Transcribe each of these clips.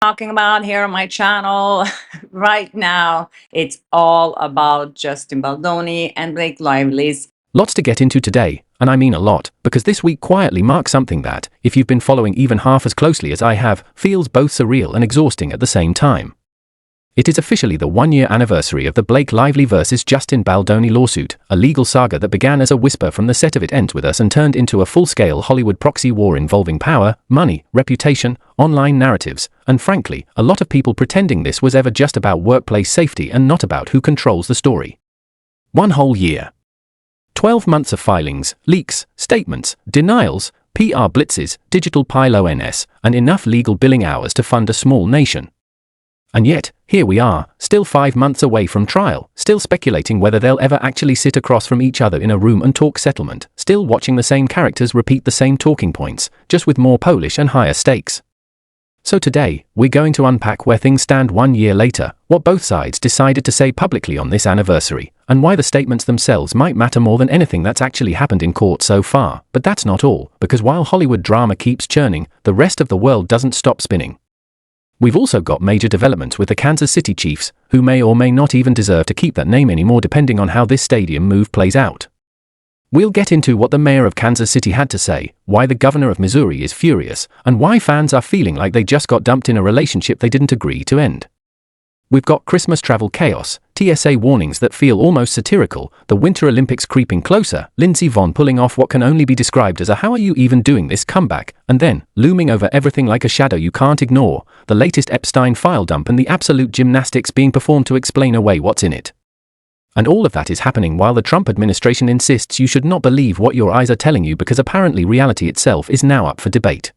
Talking about here on my channel right now. It's all about Justin Baldoni and Blake Lively's. Lots to get into today, and I mean a lot, because this week quietly marks something that, if you've been following even half as closely as I have, feels both surreal and exhausting at the same time. It is officially the one-year anniversary of the Blake Lively vs. Justin Baldoni lawsuit, a legal saga that began as a whisper from the set of It Ends With Us and turned into a full-scale Hollywood proxy war involving power, money, reputation, online narratives, and frankly, a lot of people pretending this was ever just about workplace safety and not about who controls the story. 1 whole year. 12 months of filings, leaks, statements, denials, PR blitzes, digital pilo-ns, and enough legal billing hours to fund a small nation. And yet, here we are, still 5 months away from trial, still speculating whether they'll ever actually sit across from each other in a room and talk settlement, still watching the same characters repeat the same talking points, just with more polish and higher stakes. So today, we're going to unpack where things stand 1 year later, what both sides decided to say publicly on this anniversary, and why the statements themselves might matter more than anything that's actually happened in court so far. But that's not all, because while Hollywood drama keeps churning, the rest of the world doesn't stop spinning. We've also got major developments with the Kansas City Chiefs, who may or may not even deserve to keep that name anymore depending on how this stadium move plays out. We'll get into what the mayor of Kansas City had to say, why the governor of Missouri is furious, and why fans are feeling like they just got dumped in a relationship they didn't agree to end. We've got Christmas travel chaos, TSA warnings that feel almost satirical, the Winter Olympics creeping closer, Lindsey Vonn pulling off what can only be described as a "how are you even doing this" comeback, and then, looming over everything like a shadow you can't ignore, the latest Epstein file dump and the absolute gymnastics being performed to explain away what's in it. And all of that is happening while the Trump administration insists you should not believe what your eyes are telling you because apparently reality itself is now up for debate.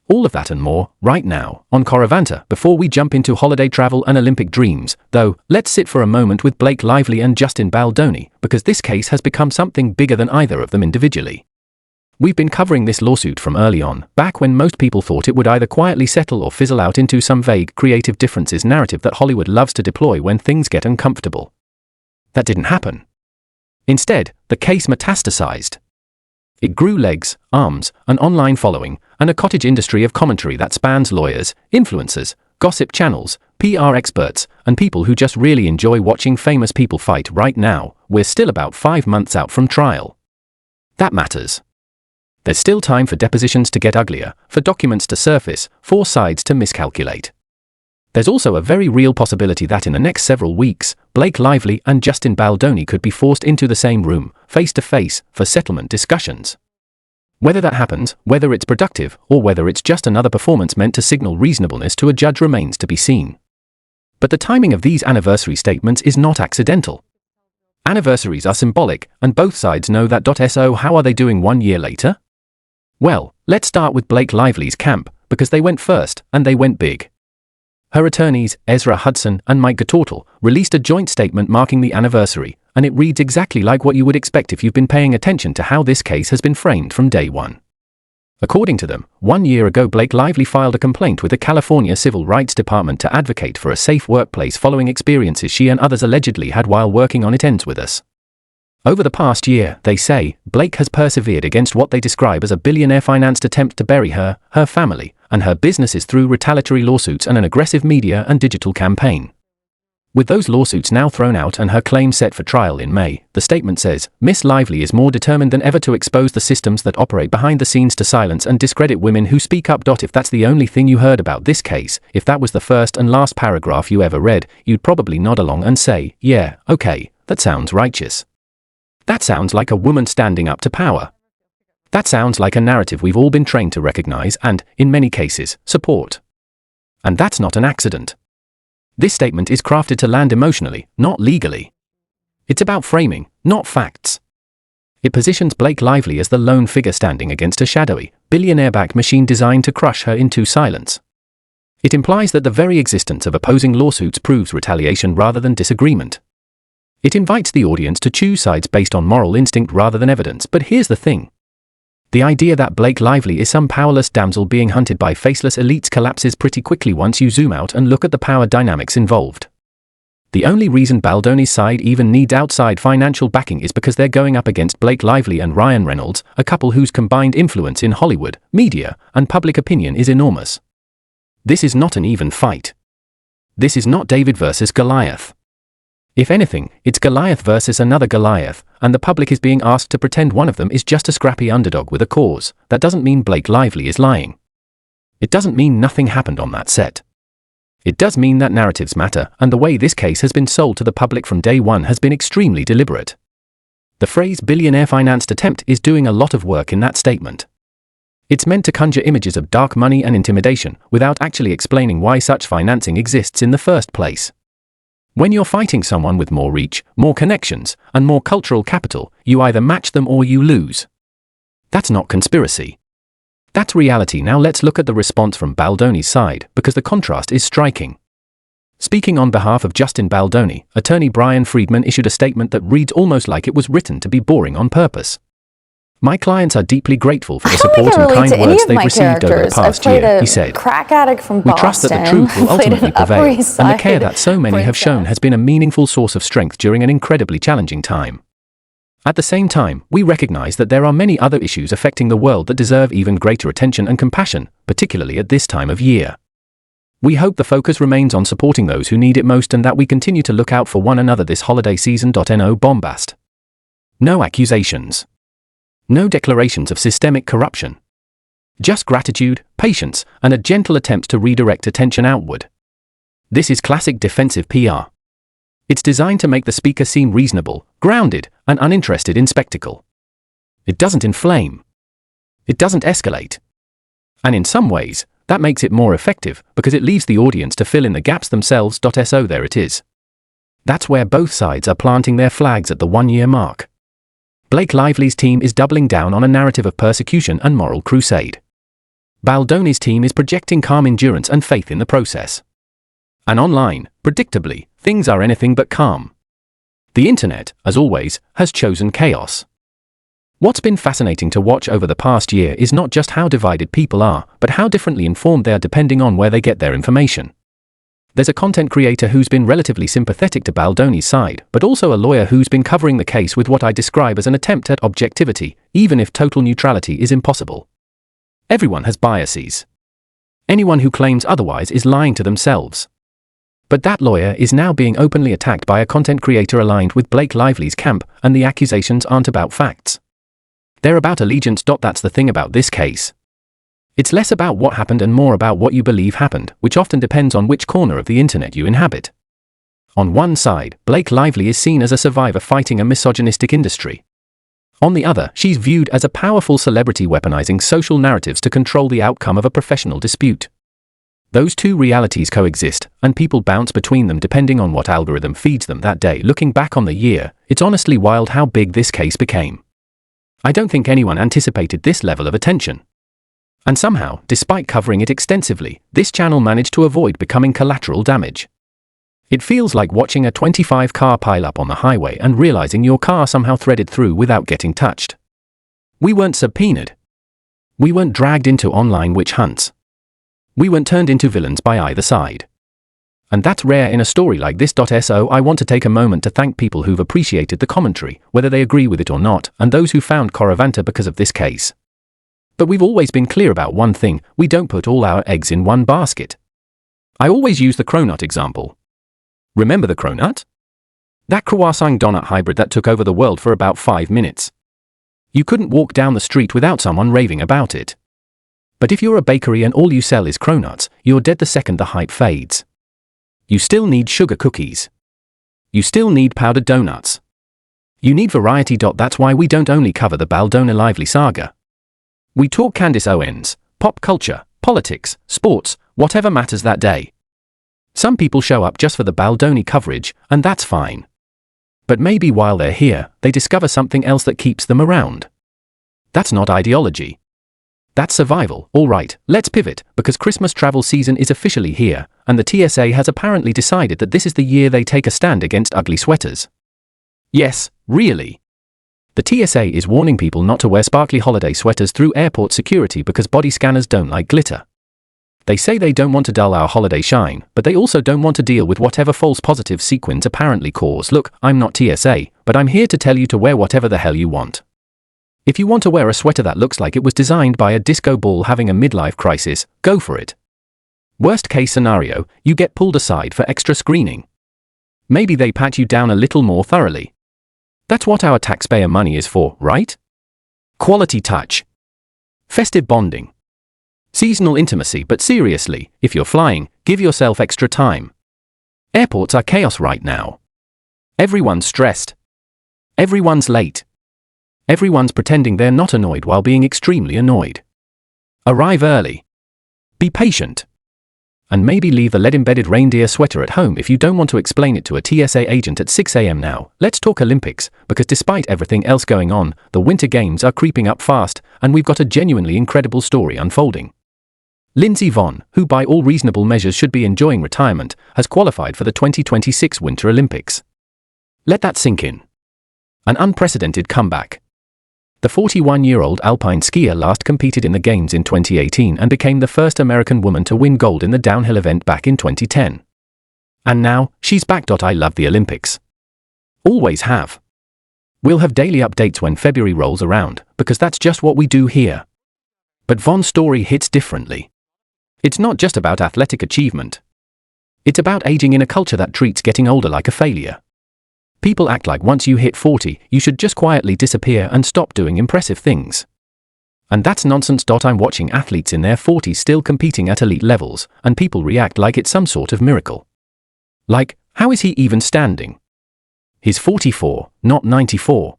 All of that and more, right now, on Coravanta, before we jump into holiday travel and Olympic dreams. Though, let's sit for a moment with Blake Lively and Justin Baldoni, because this case has become something bigger than either of them individually. We've been covering this lawsuit from early on, back when most people thought it would either quietly settle or fizzle out into some vague creative differences narrative that Hollywood loves to deploy when things get uncomfortable. That didn't happen. Instead, the case metastasized. It grew legs, arms, an online following, and a cottage industry of commentary that spans lawyers, influencers, gossip channels, PR experts, and people who just really enjoy watching famous people fight. Right now, we're still about 5 months out from trial. That matters. There's still time for depositions to get uglier, for documents to surface, for sides to miscalculate. There's also a very real possibility that in the next several weeks, Blake Lively and Justin Baldoni could be forced into the same room, face-to-face, for settlement discussions. Whether that happens, whether it's productive, or whether it's just another performance meant to signal reasonableness to a judge remains to be seen. But the timing of these anniversary statements is not accidental. Anniversaries are symbolic, and both sides know that. So how are they doing 1 year later? Well, let's start with Blake Lively's camp, because they went first, and they went big. Her attorneys, Ezra Hudson and Mike Gottortal, released a joint statement marking the anniversary, and it reads exactly like what you would expect if you've been paying attention to how this case has been framed from day one. According to them, 1 year ago Blake Lively filed a complaint with the California Civil Rights Department to advocate for a safe workplace following experiences she and others allegedly had while working on It Ends With Us. Over the past year, they say, Blake has persevered against what they describe as a billionaire-financed attempt to bury her, her family, and her businesses through retaliatory lawsuits and an aggressive media and digital campaign. With those lawsuits now thrown out and her claim set for trial in May, the statement says, Miss Lively is more determined than ever to expose the systems that operate behind the scenes to silence and discredit women who speak up. If that's the only thing you heard about this case, if that was the first and last paragraph you ever read, you'd probably nod along and say, yeah, okay, that sounds righteous. That sounds like a woman standing up to power. That sounds like a narrative we've all been trained to recognize and, in many cases, support. And that's not an accident. This statement is crafted to land emotionally, not legally. It's about framing, not facts. It positions Blake Lively as the lone figure standing against a shadowy, billionaire-backed machine designed to crush her into silence. It implies that the very existence of opposing lawsuits proves retaliation rather than disagreement. It invites the audience to choose sides based on moral instinct rather than evidence. But here's the thing. The idea that Blake Lively is some powerless damsel being hunted by faceless elites collapses pretty quickly once you zoom out and look at the power dynamics involved. The only reason Baldoni's side even needs outside financial backing is because they're going up against Blake Lively and Ryan Reynolds, a couple whose combined influence in Hollywood, media, and public opinion is enormous. This is not an even fight. This is not David versus Goliath. If anything, it's Goliath versus another Goliath, and the public is being asked to pretend one of them is just a scrappy underdog with a cause. That doesn't mean Blake Lively is lying. It doesn't mean nothing happened on that set. It does mean that narratives matter, and the way this case has been sold to the public from day one has been extremely deliberate. The phrase billionaire-financed attempt is doing a lot of work in that statement. It's meant to conjure images of dark money and intimidation, without actually explaining why such financing exists in the first place. When you're fighting someone with more reach, more connections, and more cultural capital, you either match them or you lose. That's not conspiracy. That's reality. Now let's look at the response from Baldoni's side, because the contrast is striking. Speaking on behalf of Justin Baldoni, attorney Brian Friedman issued a statement that reads almost like it was written to be boring on purpose. My clients are deeply grateful for the support and kind words they've received over the past year, he said. Crack addict from Boston. We trust that the truth will ultimately prevail, and the care that so many have shown has been a meaningful source of strength during an incredibly challenging time. At the same time, we recognize that there are many other issues affecting the world that deserve even greater attention and compassion, particularly at this time of year. We hope the focus remains on supporting those who need it most and that we continue to look out for one another this holiday season. No bombast. No accusations. No declarations of systemic corruption. Just gratitude, patience, and a gentle attempt to redirect attention outward. This is classic defensive PR. It's designed to make the speaker seem reasonable, grounded, and uninterested in spectacle. It doesn't inflame. It doesn't escalate. And in some ways, that makes it more effective because it leaves the audience to fill in the gaps themselves. So there it is. That's where both sides are planting their flags at the 1-year mark. Blake Lively's team is doubling down on a narrative of persecution and moral crusade. Baldoni's team is projecting calm endurance and faith in the process. And online, predictably, things are anything but calm. The internet, as always, has chosen chaos. What's been fascinating to watch over the past year is not just how divided people are, but how differently informed they are depending on where they get their information. There's a content creator who's been relatively sympathetic to Baldoni's side, but also a lawyer who's been covering the case with what I describe as an attempt at objectivity, even if total neutrality is impossible. Everyone has biases. Anyone who claims otherwise is lying to themselves. But that lawyer is now being openly attacked by a content creator aligned with Blake Lively's camp, and the accusations aren't about facts. They're about allegiance. That's the thing about this case. It's less about what happened and more about what you believe happened, which often depends on which corner of the internet you inhabit. On one side, Blake Lively is seen as a survivor fighting a misogynistic industry. On the other, she's viewed as a powerful celebrity weaponizing social narratives to control the outcome of a professional dispute. Those two realities coexist, and people bounce between them depending on what algorithm feeds them that day. Looking back on the year, it's honestly wild how big this case became. I don't think anyone anticipated this level of attention. And somehow, despite covering it extensively, this channel managed to avoid becoming collateral damage. It feels like watching a 25-car pileup on the highway and realizing your car somehow threaded through without getting touched. We weren't subpoenaed. We weren't dragged into online witch hunts. We weren't turned into villains by either side. And that's rare in a story like this. So I want to take a moment to thank people who've appreciated the commentary, whether they agree with it or not, and those who found Coravanta because of this case. But we've always been clear about one thing: we don't put all our eggs in one basket. I always use the cronut example. Remember the cronut? That croissant donut hybrid that took over the world for about 5 minutes. You couldn't walk down the street without someone raving about it. But if you're a bakery and all you sell is cronuts, you're dead the second the hype fades. You still need sugar cookies. You still need powdered donuts. You need variety. That's why we don't only cover the Baldoni Lively saga. We talk Candace Owens, pop culture, politics, sports, whatever matters that day. Some people show up just for the Baldoni coverage, and that's fine. But maybe while they're here, they discover something else that keeps them around. That's not ideology. That's survival. All right, let's pivot, because Christmas travel season is officially here, and the TSA has apparently decided that this is the year they take a stand against ugly sweaters. Yes, really. The TSA is warning people not to wear sparkly holiday sweaters through airport security because body scanners don't like glitter. They say they don't want to dull our holiday shine, but they also don't want to deal with whatever false positive sequins apparently cause. Look, I'm not TSA, but I'm here to tell you to wear whatever the hell you want. If you want to wear a sweater that looks like it was designed by a disco ball having a midlife crisis, go for it. Worst case scenario, you get pulled aside for extra screening. Maybe they pat you down a little more thoroughly. That's what our taxpayer money is for, right? Quality touch. Festive bonding. Seasonal intimacy, but seriously, if you're flying, give yourself extra time. Airports are chaos right now. Everyone's stressed. Everyone's late. Everyone's pretending they're not annoyed while being extremely annoyed. Arrive early. Be patient. And maybe leave the lead-embedded reindeer sweater at home if you don't want to explain it to a TSA agent at 6 a.m. Now, let's talk Olympics, because despite everything else going on, the Winter Games are creeping up fast, and we've got a genuinely incredible story unfolding. Lindsey Vonn, who by all reasonable measures should be enjoying retirement, has qualified for the 2026 Winter Olympics. Let that sink in. An unprecedented comeback. The 41-year-old alpine skier last competed in the Games in 2018 and became the first American woman to win gold in the downhill event back in 2010. And now, she's back. I love the Olympics. Always have. We'll have daily updates when February rolls around, because that's just what we do here. But Vonn's story hits differently. It's not just about athletic achievement. It's about aging in a culture that treats getting older like a failure. People act like once you hit 40, you should just quietly disappear and stop doing impressive things. And that's nonsense. I'm watching athletes in their 40s still competing at elite levels, and people react like it's some sort of miracle. Like, how is he even standing? He's 44, not 94.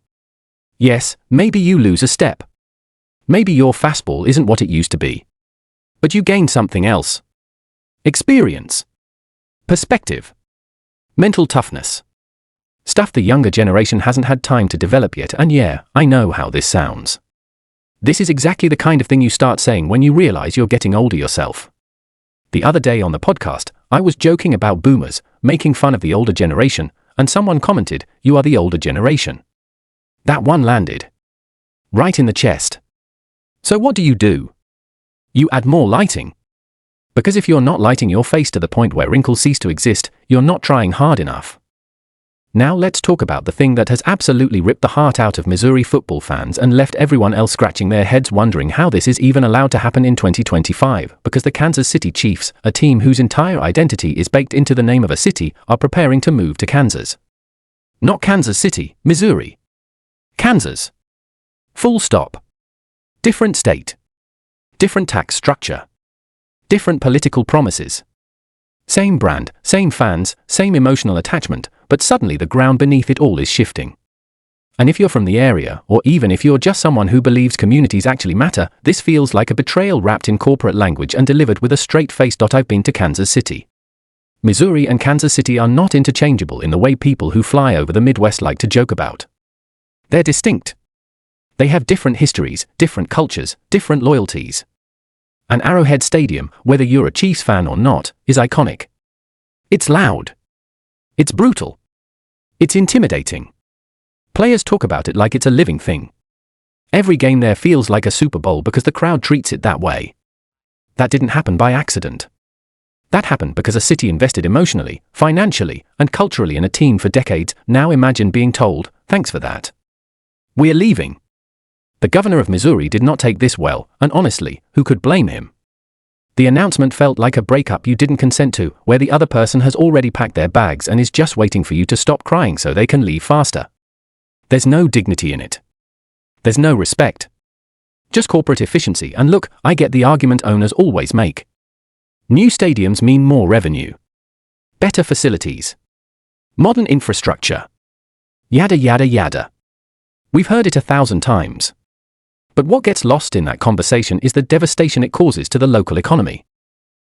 Yes, maybe you lose a step. Maybe your fastball isn't what it used to be. But you gain something else. Experience. Perspective. Mental toughness. Stuff the younger generation hasn't had time to develop yet, and yeah, I know how this sounds. This is exactly the kind of thing you start saying when you realize you're getting older yourself. The other day on the podcast, I was joking about boomers, making fun of the older generation, and someone commented, "You are the older generation." That one landed. Right in the chest. So what do? You add more lighting. Because if you're not lighting your face to the point where wrinkles cease to exist, you're not trying hard enough. Now let's talk about the thing that has absolutely ripped the heart out of Missouri football fans and left everyone else scratching their heads wondering how this is even allowed to happen in 2025, because the Kansas City Chiefs, a team whose entire identity is baked into the name of a city, are preparing to move to Kansas. Not Kansas City, Missouri. Kansas. Full stop. Different state. Different tax structure. Different political promises. Same brand, same fans, same emotional attachment, but suddenly the ground beneath it all is shifting. And if you're from the area, or even if you're just someone who believes communities actually matter, this feels like a betrayal wrapped in corporate language and delivered with a straight face. I've been to Kansas City. Missouri and Kansas City are not interchangeable in the way people who fly over the Midwest like to joke about. They're distinct. They have different histories, different cultures, different loyalties. An Arrowhead Stadium, whether you're a Chiefs fan or not, is iconic. It's loud. It's brutal. It's intimidating. Players talk about it like it's a living thing. Every game there feels like a Super Bowl because the crowd treats it that way. That didn't happen by accident. That happened because a city invested emotionally, financially, and culturally in a team for decades. Now imagine being told, "Thanks for that. We're leaving." The governor of Missouri did not take this well, and honestly, who could blame him? The announcement felt like a breakup you didn't consent to, where the other person has already packed their bags and is just waiting for you to stop crying so they can leave faster. There's no dignity in it. There's no respect. Just corporate efficiency, and look, I get the argument owners always make. New stadiums mean more revenue. Better facilities. Modern infrastructure. Yada yada yada. We've heard it 1,000 times. But what gets lost in that conversation is the devastation it causes to the local economy.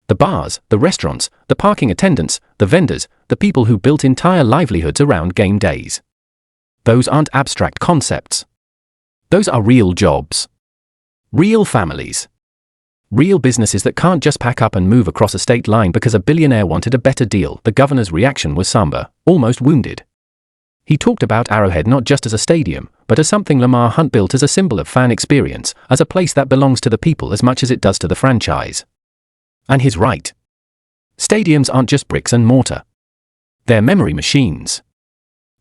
The bars, the restaurants, the parking attendants, the vendors, the people who built entire livelihoods around game days. Those aren't abstract concepts. Those are real jobs. Real families. Real businesses that can't just pack up and move across a state line because a billionaire wanted a better deal. The governor's reaction was somber, almost wounded. He talked about Arrowhead not just as a stadium, but as something Lamar Hunt built as a symbol of fan experience, as a place that belongs to the people as much as it does to the franchise. And he's right. Stadiums aren't just bricks and mortar. They're memory machines.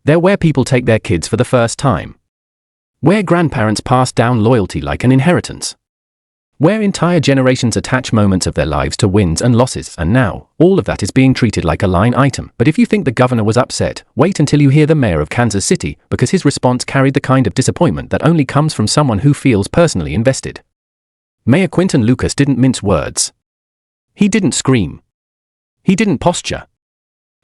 They're where people take their kids for the first time. Where grandparents pass down loyalty like an inheritance. where entire generations attach moments of their lives to wins and losses, and now, all of that is being treated like a line item. But if you think the governor was upset, wait until you hear the mayor of Kansas City, because his response carried the kind of disappointment that only comes from someone who feels personally invested. Mayor Quinton Lucas didn't mince words. He didn't scream. He didn't posture.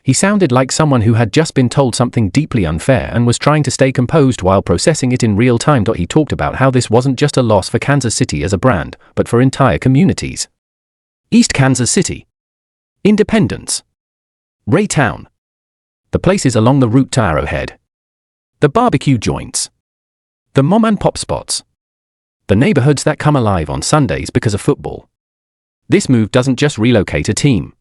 He sounded like someone who had just been told something deeply unfair and was trying to stay composed while processing it in real time. He talked about how this wasn't just a loss for Kansas City as a brand, but for entire communities. East Kansas City. Independence. Raytown. The places along the route to Arrowhead. The barbecue joints. The mom and pop spots. The neighborhoods that come alive on Sundays because of football. This move doesn't just relocate a team.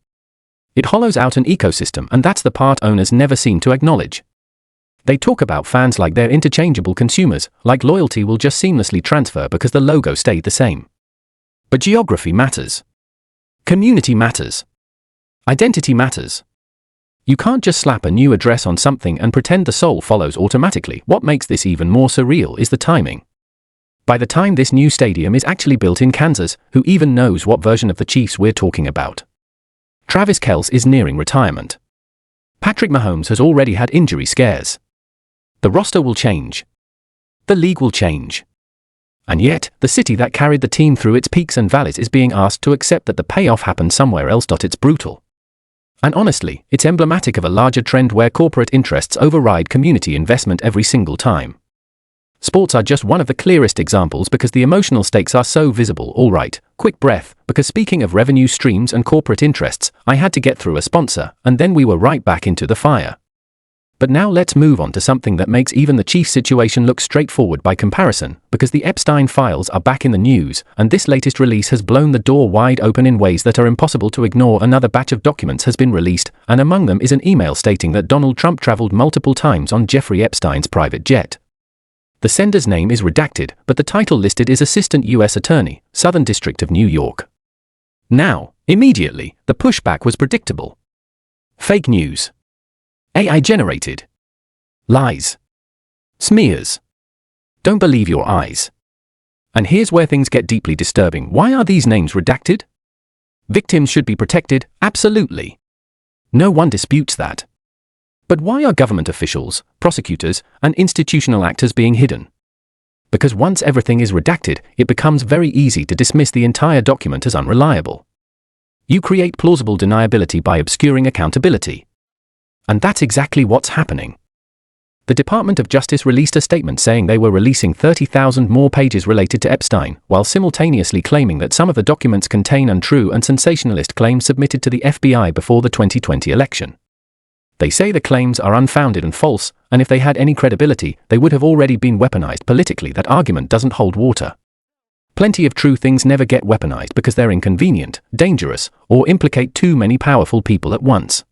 It hollows out an ecosystem, and that's the part owners never seem to acknowledge. They talk about fans like they're interchangeable consumers, like loyalty will just seamlessly transfer because the logo stayed the same. But geography matters. Community matters. Identity matters. You can't just slap a new address on something and pretend the soul follows automatically. What makes this even more surreal is the timing. By the time this new stadium is actually built in Kansas, who even knows what version of the Chiefs we're talking about? Travis Kelce is nearing retirement. Patrick Mahomes has already had injury scares. The roster will change. The league will change. And yet, the city that carried the team through its peaks and valleys is being asked to accept that the payoff happened somewhere else. It's brutal. And honestly, it's emblematic of a larger trend where corporate interests override community investment every single time. Sports are just one of the clearest examples because the emotional stakes are so visible. All right, quick breath, because speaking of revenue streams and corporate interests, I had to get through a sponsor, and then we were right back into the fire. But now let's move on to something that makes even the Chiefs situation look straightforward by comparison, because the Epstein files are back in the news, and this latest release has blown the door wide open in ways that are impossible to ignore. Another batch of documents has been released, and among them is an email stating that Donald Trump traveled multiple times on Jeffrey Epstein's private jet. The sender's name is redacted, but the title listed is Assistant U.S. Attorney, Southern District of New York. Now, immediately, the pushback was predictable. Fake news. AI-generated. Lies. Smears. Don't believe your eyes. And here's where things get deeply disturbing. Why are these names redacted? Victims should be protected, absolutely. No one disputes that. But why are government officials, prosecutors, and institutional actors being hidden? Because once everything is redacted, it becomes very easy to dismiss the entire document as unreliable. You create plausible deniability by obscuring accountability. And that's exactly what's happening. The Department of Justice released a statement saying they were releasing 30,000 more pages related to Epstein, while simultaneously claiming that some of the documents contain untrue and sensationalist claims submitted to the FBI before the 2020 election. They say the claims are unfounded and false, and if they had any credibility, they would have already been weaponized politically. That argument doesn't hold water. Plenty of true things never get weaponized because they're inconvenient, dangerous, or implicate too many powerful people at once.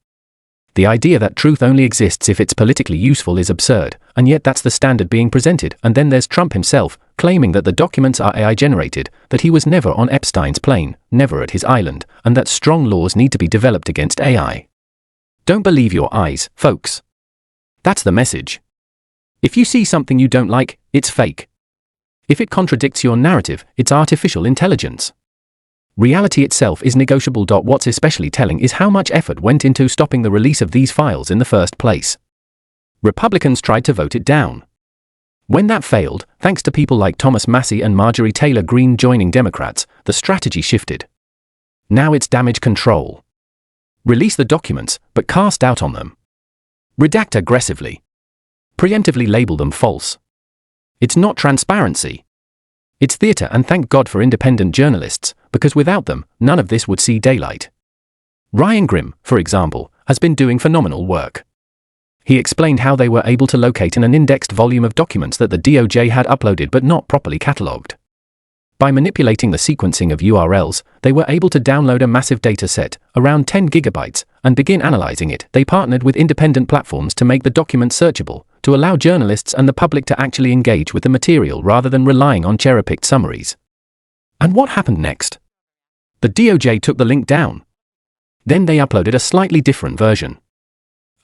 The idea that truth only exists if it's politically useful is absurd, and yet that's the standard being presented. And then there's Trump himself, claiming that the documents are AI-generated, that he was never on Epstein's plane, never at his island, and that strong laws need to be developed against AI. Don't believe your eyes, folks. That's the message. If you see something you don't like, it's fake. If it contradicts your narrative, it's artificial intelligence. Reality itself is negotiable. What's especially telling is how much effort went into stopping the release of these files in the first place. Republicans tried to vote it down. When that failed, thanks to people like Thomas Massie and Marjorie Taylor Greene joining Democrats, the strategy shifted. Now it's damage control. Release the documents, but cast doubt on them. Redact aggressively. Preemptively label them false. It's not transparency. It's theater, and thank God for independent journalists, because without them, none of this would see daylight. Ryan Grim, for example, has been doing phenomenal work. He explained how they were able to locate an indexed volume of documents that the DOJ had uploaded but not properly catalogued. By manipulating the sequencing of URLs, they were able to download a massive data set, around 10 gigabytes, and begin analyzing it. They partnered with independent platforms to make the document searchable, to allow journalists and the public to actually engage with the material rather than relying on cherry-picked summaries. And what happened next? The DOJ took the link down. Then they uploaded a slightly different version.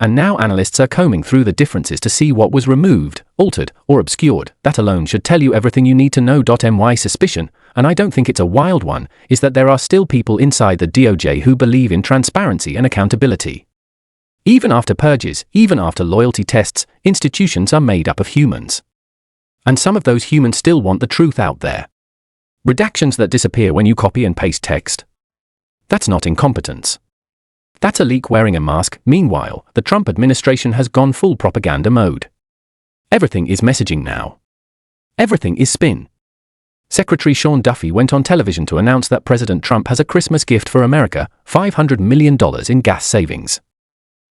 And now analysts are combing through the differences to see what was removed, altered, or obscured. That alone should tell you everything you need to know. My suspicion, and I don't think it's a wild one, is that there are still people inside the DOJ who believe in transparency and accountability. Even after purges, even after loyalty tests, institutions are made up of humans. And some of those humans still want the truth out there. Redactions that disappear when you copy and paste text? That's not incompetence. That's a leak wearing a mask. Meanwhile, the Trump administration has gone full propaganda mode. Everything is messaging now. Everything is spin. Secretary Sean Duffy went on television to announce that President Trump has a Christmas gift for America, $500 million in gas savings.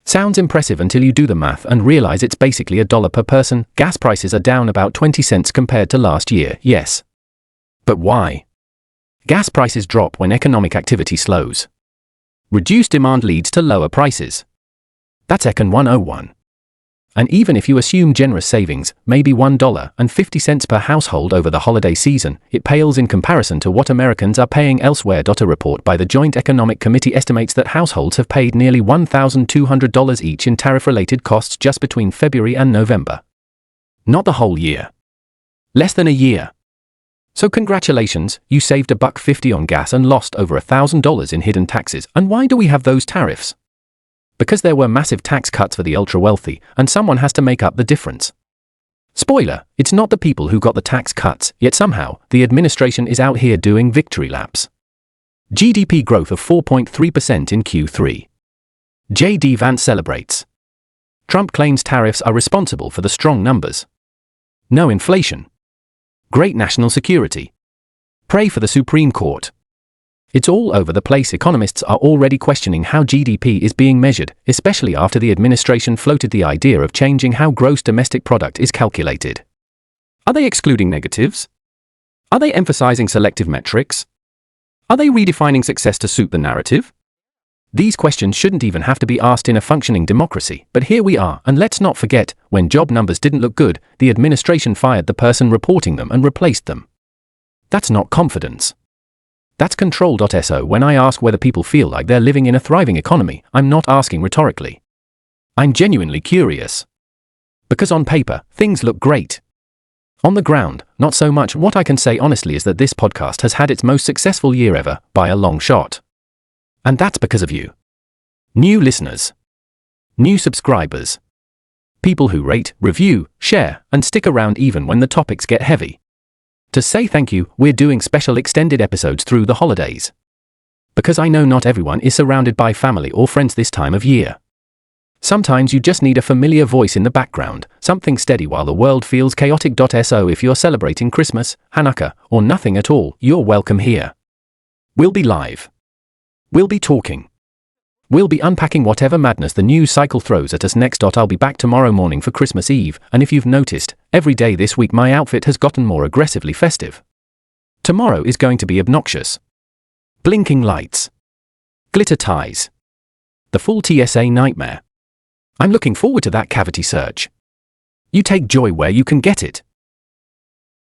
Sounds impressive until you do the math and realize it's basically $1 per person. Gas prices are down about 20 cents compared to last year, yes. But why? Gas prices drop when economic activity slows. Reduced demand leads to lower prices. That's Econ 101. And even if you assume generous savings, maybe $1.50 per household over the holiday season, it pales in comparison to what Americans are paying elsewhere. A report by the Joint Economic Committee estimates that households have paid nearly $1,200 each in tariff-related costs just between February and November. Not the whole year. Less than a year. So congratulations, you saved $1.50 on gas and lost over $1,000 in hidden taxes. And why do we have those tariffs? Because there were massive tax cuts for the ultra-wealthy, and someone has to make up the difference. Spoiler, it's not the people who got the tax cuts, yet somehow, the administration is out here doing victory laps. GDP growth of 4.3% in Q3. J.D. Vance celebrates. Trump claims tariffs are responsible for the strong numbers. No inflation. Great national security. Pray for the Supreme Court. It's all over the place. Economists are already questioning how GDP is being measured, especially after the administration floated the idea of changing how gross domestic product is calculated. Are they excluding negatives? Are they emphasizing selective metrics? Are they redefining success to suit the narrative? These questions shouldn't even have to be asked in a functioning democracy, but here we are, and let's not forget, when job numbers didn't look good, the administration fired the person reporting them and replaced them. That's not confidence. That's control. So when I ask whether people feel like they're living in a thriving economy, I'm not asking rhetorically. I'm genuinely curious. Because on paper, things look great. On the ground, not so much. What I can say honestly is that this podcast has had its most successful year ever, by a long shot. And that's because of you. New listeners. New subscribers. People who rate, review, share, and stick around even when the topics get heavy. To say thank you, we're doing special extended episodes through the holidays. Because I know not everyone is surrounded by family or friends this time of year. Sometimes you just need a familiar voice in the background, something steady while the world feels chaotic. So if you're celebrating Christmas, Hanukkah, or nothing at all, you're welcome here. We'll be live. We'll be talking. We'll be unpacking whatever madness the news cycle throws at us next. I'll be back tomorrow morning for Christmas Eve, and if you've noticed, every day this week my outfit has gotten more aggressively festive. Tomorrow is going to be obnoxious. Blinking lights. Glitter ties. The full TSA nightmare. I'm looking forward to that cavity search. You take joy where you can get it.